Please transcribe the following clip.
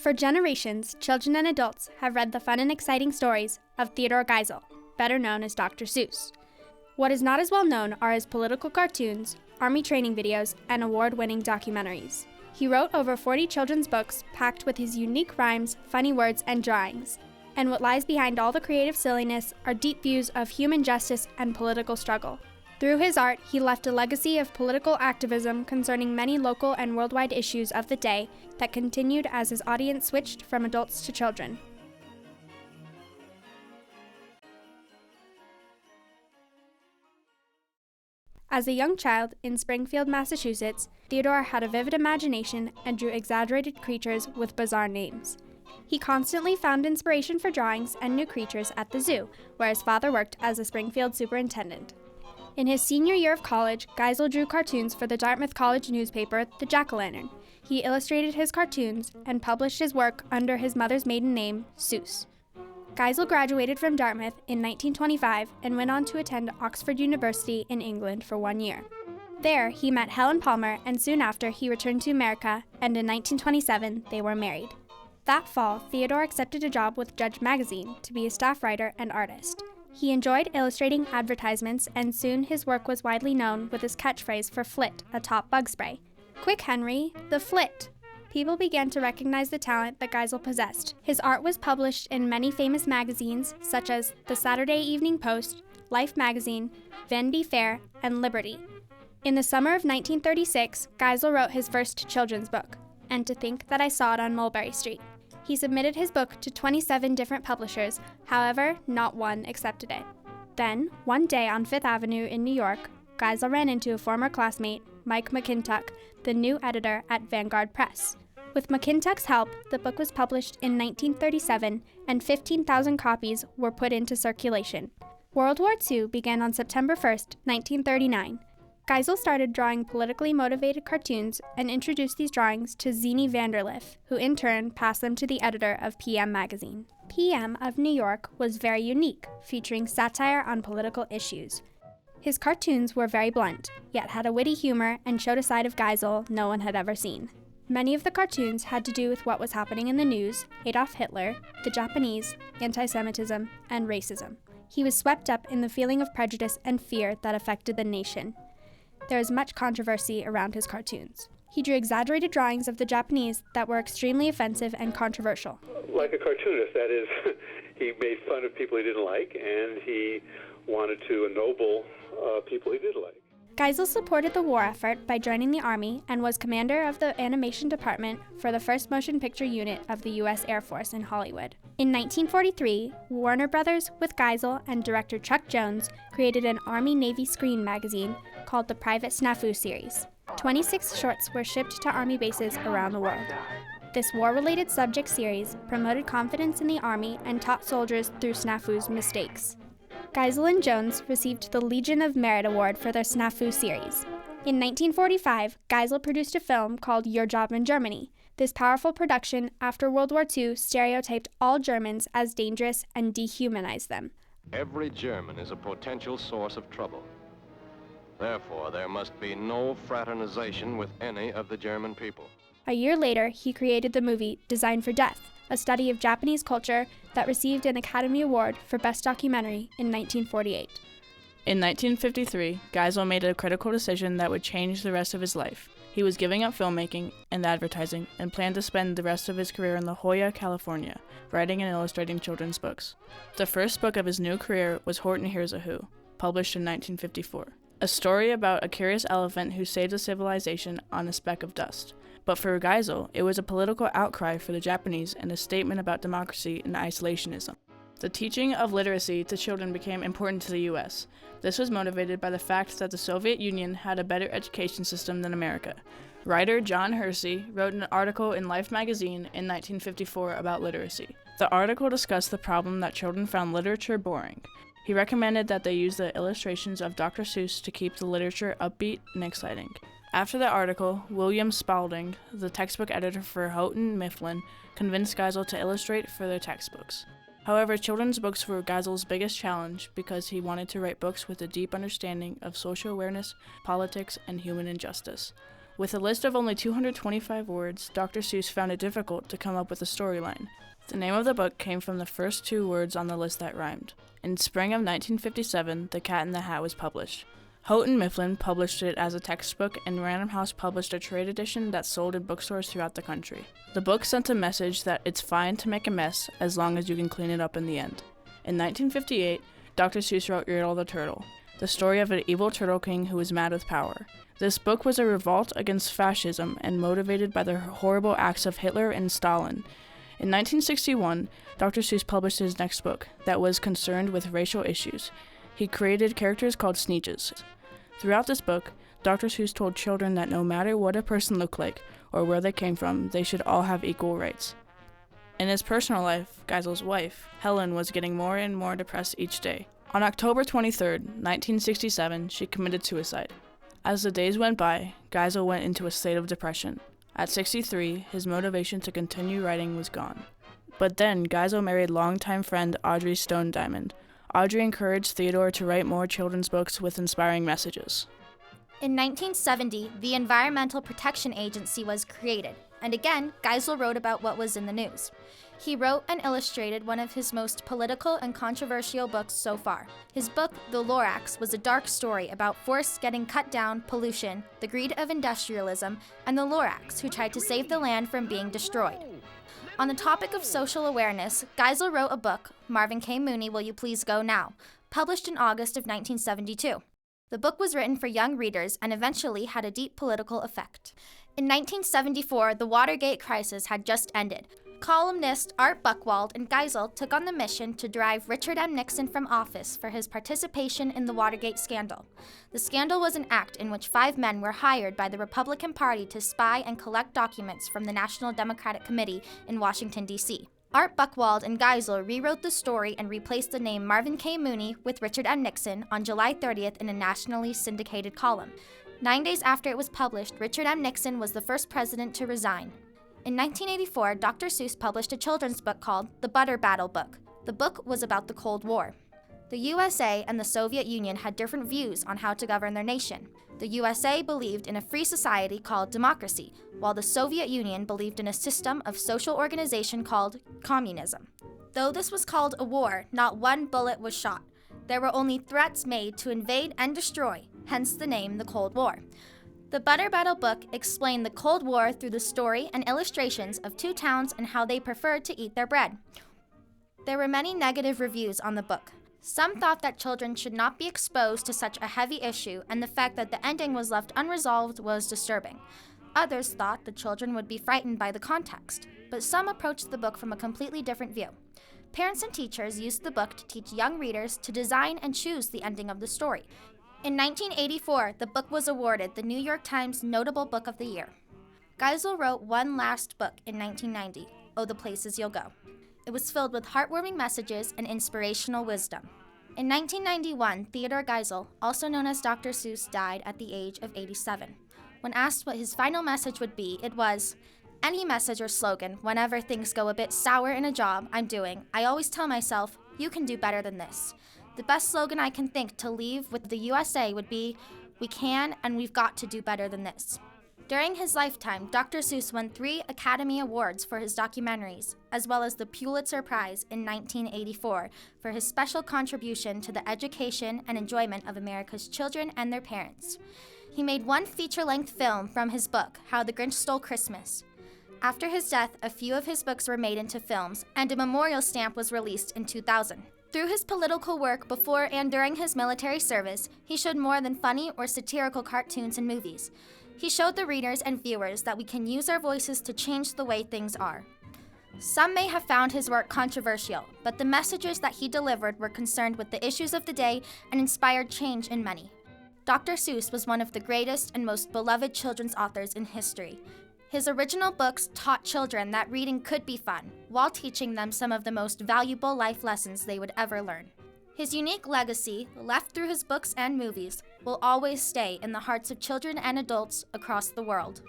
For generations, children and adults have read the fun and exciting stories of Theodore Geisel, better known as Dr. Seuss. What is not as well known are his political cartoons, army training videos, and award-winning documentaries. He wrote over 40 children's books packed with his unique rhymes, funny words, and drawings. And what lies behind all the creative silliness are deep views of human justice and political struggle. Through his art, he left a legacy of political activism concerning many local and worldwide issues of the day that continued as his audience switched from adults to children. As a young child in Springfield, Massachusetts, Theodore had a vivid imagination and drew exaggerated creatures with bizarre names. He constantly found inspiration for drawings and new creatures at the zoo, where his father worked as a Springfield superintendent. In his senior year of college, Geisel drew cartoons for the Dartmouth College newspaper, The Jack-o'-lantern. He illustrated his cartoons and published his work under his mother's maiden name, Seuss. Geisel graduated from Dartmouth in 1925 and went on to attend Oxford University in England for 1 year. There, he met Helen Palmer, and soon after he returned to America, and in 1927 they were married. That fall, Theodore accepted a job with Judge magazine to be a staff writer and artist. He enjoyed illustrating advertisements, and soon his work was widely known with his catchphrase for Flit atop bug spray. "Quick, Henry, the Flit!" People began to recognize the talent that Geisel possessed. His art was published in many famous magazines, such as the Saturday Evening Post, Life magazine, Vanity Fair, and Liberty. In the summer of 1936, Geisel wrote his first children's book, And to Think That I Saw It on Mulberry Street. He submitted his book to 27 different publishers, however, not one accepted it. Then, one day on Fifth Avenue in New York, Geisel ran into a former classmate, Mike McClintock, the new editor at Vanguard Press. With McClintock's help, the book was published in 1937, and 15,000 copies were put into circulation. World War II began on September 1st, 1939. Geisel started drawing politically motivated cartoons and introduced these drawings to Zinnie Vanderliffe, who in turn passed them to the editor of PM magazine. PM of New York was very unique, featuring satire on political issues. His cartoons were very blunt, yet had a witty humor and showed a side of Geisel no one had ever seen. Many of the cartoons had to do with what was happening in the news, Adolf Hitler, the Japanese, anti-Semitism, and racism. He was swept up in the feeling of prejudice and fear that affected the nation. There is much controversy around his cartoons. He drew exaggerated drawings of the Japanese that were extremely offensive and controversial. Like a cartoonist, that is, he made fun of people he didn't like, and he wanted to ennoble people he did like. Geisel supported the war effort by joining the Army and was commander of the animation department for the 1st Motion Picture Unit of the U.S. Air Force in Hollywood. In 1943, Warner Brothers, with Geisel and director Chuck Jones, created an Army-Navy screen magazine called the Private Snafu series. 26 shorts were shipped to Army bases around the world. This war-related subject series promoted confidence in the Army and taught soldiers through Snafu's mistakes. Geisel and Jones received the Legion of Merit Award for their Snafu series. In 1945, Geisel produced a film called Your Job in Germany. This powerful production after World War II stereotyped all Germans as dangerous and dehumanized them. Every German is a potential source of trouble. Therefore, there must be no fraternization with any of the German people. A year later, he created the movie Designed for Death, a study of Japanese culture that received an Academy Award for Best Documentary in 1948. In 1953, Geisel made a critical decision that would change the rest of his life. He was giving up filmmaking and advertising and planned to spend the rest of his career in La Jolla, California, writing and illustrating children's books. The first book of his new career was Horton Hears a Who, published in 1954, a story about a curious elephant who saved a civilization on a speck of dust. But for Geisel, it was a political outcry for the Japanese and a statement about democracy and isolationism. The teaching of literacy to children became important to the U.S. This was motivated by the fact that the Soviet Union had a better education system than America. Writer John Hersey wrote an article in Life magazine in 1954 about literacy. The article discussed the problem that children found literature boring. He recommended that they use the illustrations of Dr. Seuss to keep the literature upbeat and exciting. After the article, William Spalding, the textbook editor for Houghton Mifflin, convinced Geisel to illustrate for their textbooks. However, children's books were Geisel's biggest challenge because he wanted to write books with a deep understanding of social awareness, politics, and human injustice. With a list of only 225 words, Dr. Seuss found it difficult to come up with a storyline. The name of the book came from the first 2 words on the list that rhymed. In spring of 1957, The Cat in the Hat was published. Houghton Mifflin published it as a textbook, and Random House published a trade edition that sold in bookstores throughout the country. The book sent a message that it's fine to make a mess as long as you can clean it up in the end. In 1958, Dr. Seuss wrote Yertle the Turtle, the story of an evil turtle king who was mad with power. This book was a revolt against fascism and motivated by the horrible acts of Hitler and Stalin. In 1961, Dr. Seuss published his next book that was concerned with racial issues. He created characters called Sneetches. Throughout this book, Dr. Seuss told children that no matter what a person looked like or where they came from, they should all have equal rights. In his personal life, Geisel's wife, Helen, was getting more and more depressed each day. On October 23, 1967, she committed suicide. As the days went by, Geisel went into a state of depression. At 63, his motivation to continue writing was gone. But then, Geisel married longtime friend Audrey Stone Diamond. Audrey encouraged Theodore to write more children's books with inspiring messages. In 1970, the Environmental Protection Agency was created, and again, Geisel wrote about what was in the news. He wrote and illustrated one of his most political and controversial books so far. His book, The Lorax, was a dark story about forests getting cut down, pollution, the greed of industrialism, and the Lorax, who tried to save the land from being destroyed. On the topic of social awareness, Geisel wrote a book, Marvin K. Mooney, Will You Please Go Now?, published in August of 1972. The book was written for young readers and eventually had a deep political effect. In 1974, the Watergate crisis had just ended. Columnist Art Buchwald and Geisel took on the mission to drive Richard M. Nixon from office for his participation in the Watergate scandal. The scandal was an act in which 5 men were hired by the Republican Party to spy and collect documents from the National Democratic Committee in Washington, D.C. Art Buchwald and Geisel rewrote the story and replaced the name Marvin K. Mooney with Richard M. Nixon on July 30th in a nationally syndicated column. 9 days after it was published, Richard M. Nixon was the first president to resign. In 1984, Dr. Seuss published a children's book called The Butter Battle Book. The book was about the Cold War. The USA and the Soviet Union had different views on how to govern their nation. The USA believed in a free society called democracy, while the Soviet Union believed in a system of social organization called communism. Though this was called a war, not one bullet was shot. There were only threats made to invade and destroy, hence the name the Cold War. The Butter Battle book explained the Cold War through the story and illustrations of 2 towns and how they preferred to eat their bread. There were many negative reviews on the book. Some thought that children should not be exposed to such a heavy issue, and the fact that the ending was left unresolved was disturbing. Others thought the children would be frightened by the context, but some approached the book from a completely different view. Parents and teachers used the book to teach young readers to design and choose the ending of the story. In 1984, the book was awarded the New York Times Notable Book of the Year. Geisel wrote one last book in 1990, Oh, the Places You'll Go. It was filled with heartwarming messages and inspirational wisdom. In 1991, Theodore Geisel, also known as Dr. Seuss, died at the age of 87. When asked what his final message would be, it was, "Any message or slogan, whenever things go a bit sour in a job I'm doing, I always tell myself, you can do better than this. The best slogan I can think to leave with the USA would be, we can and we've got to do better than this." During his lifetime, Dr. Seuss won 3 Academy Awards for his documentaries, as well as the Pulitzer Prize in 1984 for his special contribution to the education and enjoyment of America's children and their parents. He made 1 feature-length film from his book, How the Grinch Stole Christmas. After his death, a few of his books were made into films, and a memorial stamp was released in 2000. Through his political work before and during his military service, he showed more than funny or satirical cartoons and movies. He showed the readers and viewers that we can use our voices to change the way things are. Some may have found his work controversial, but the messages that he delivered were concerned with the issues of the day and inspired change in many. Dr. Seuss was one of the greatest and most beloved children's authors in history. His original books taught children that reading could be fun, while teaching them some of the most valuable life lessons they would ever learn. His unique legacy, left through his books and movies, will always stay in the hearts of children and adults across the world.